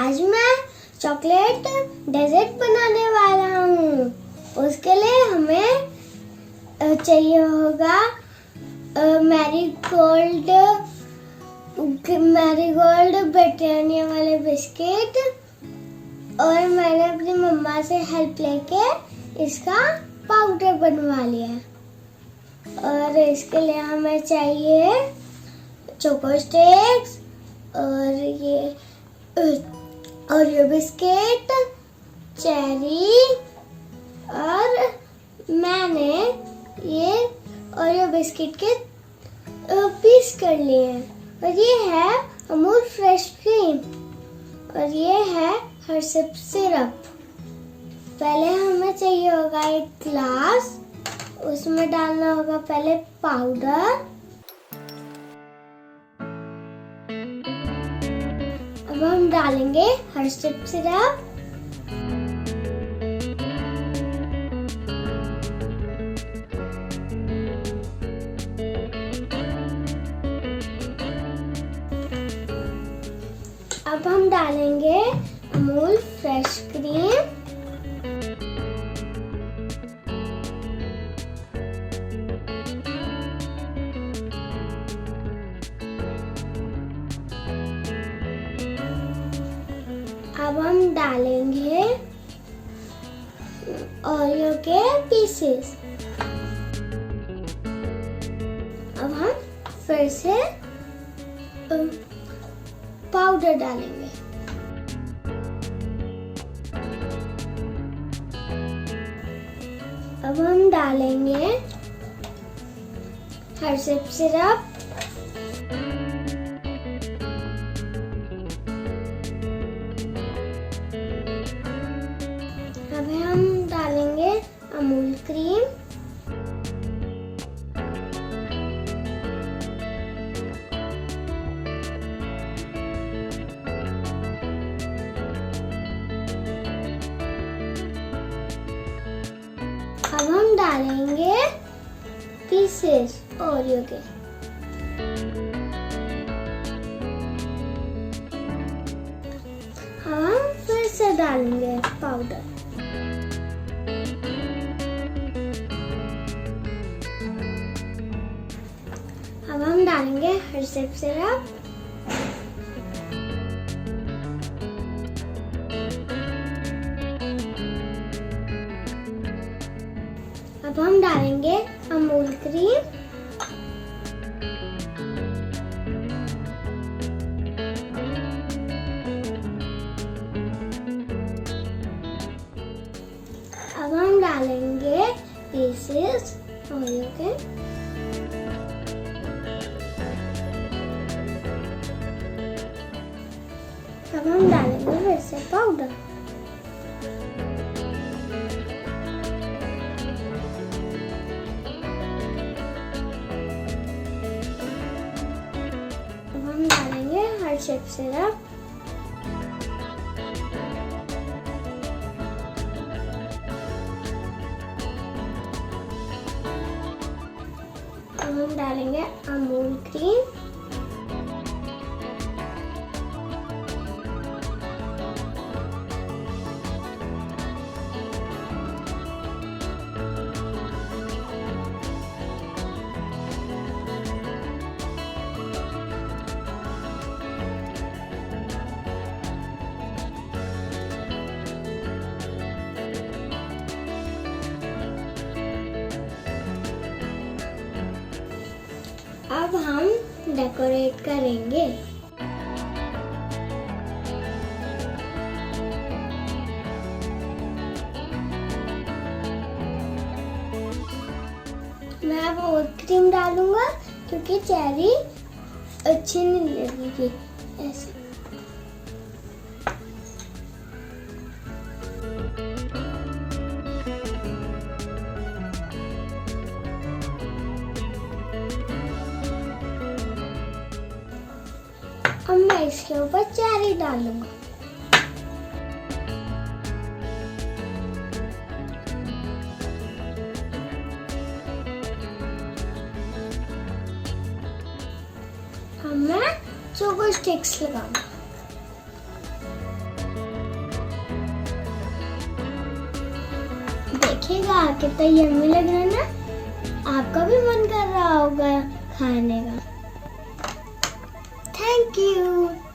आज मैं chocolate desert बनाने वाला हूँ। उसके लिए हमें चाहिए होगा मैरीगोल्ड ब्रिटानिया वाले बिस्किट, और मैंने अपनी मम्मा से हेल्प लेके इसका पाउडर बनवा लिया। और इसके लिए हमें चाहिए चोको स्टिक्स और ये ओरियो बिस्किट, चेरी, और मैंने ये ओरियो बिस्किट के पीस कर लिए हैं। और ये है अमूल फ्रेश क्रीम, और ये है हर्षिप सिरप। पहले हमें चाहिए होगा एक ग्लास, उसमें डालना होगा पहले पाउडर। अब हम डालेंगे हर्षिप सिरप, अब हम डालेंगे अमूल फ्रेश क्रीम, अब हम डालेंगे ओरियो के पीसेस। अब हम फिर से पाउडर डालेंगे। अब हम डालेंगे हर्षिप सिरप, अब हम डालेंगे अमूल क्रीम, अब हम डालेंगे पीसेस ओरियो के। हम फिर से डालेंगे पाउडर। अब हम डालेंगे हर्षिप सिरप, अब हम डालेंगे अमूल क्रीम, अब हम डालेंगे पीसेस ओरियो के, अब हम डालेंगे फिर से पाउडर। हम डालेंगे हर्षिप सिरप, अब हम डालेंगे अमूल क्रीम, अब हम डेकोरेट करेंगे। मैं अब और क्रीम डालूंगा क्योंकि चेरी अच्छी नहीं लगेगी ऐसे। अब मैं इसके ऊपर चेरी डालूंगा। अब मैं चोको स्टिक्स लगाऊंगा। देखिएगा कितना यम्मी लग रहा है ना। आपका भी मन कर रहा होगा खाने का। Thank you.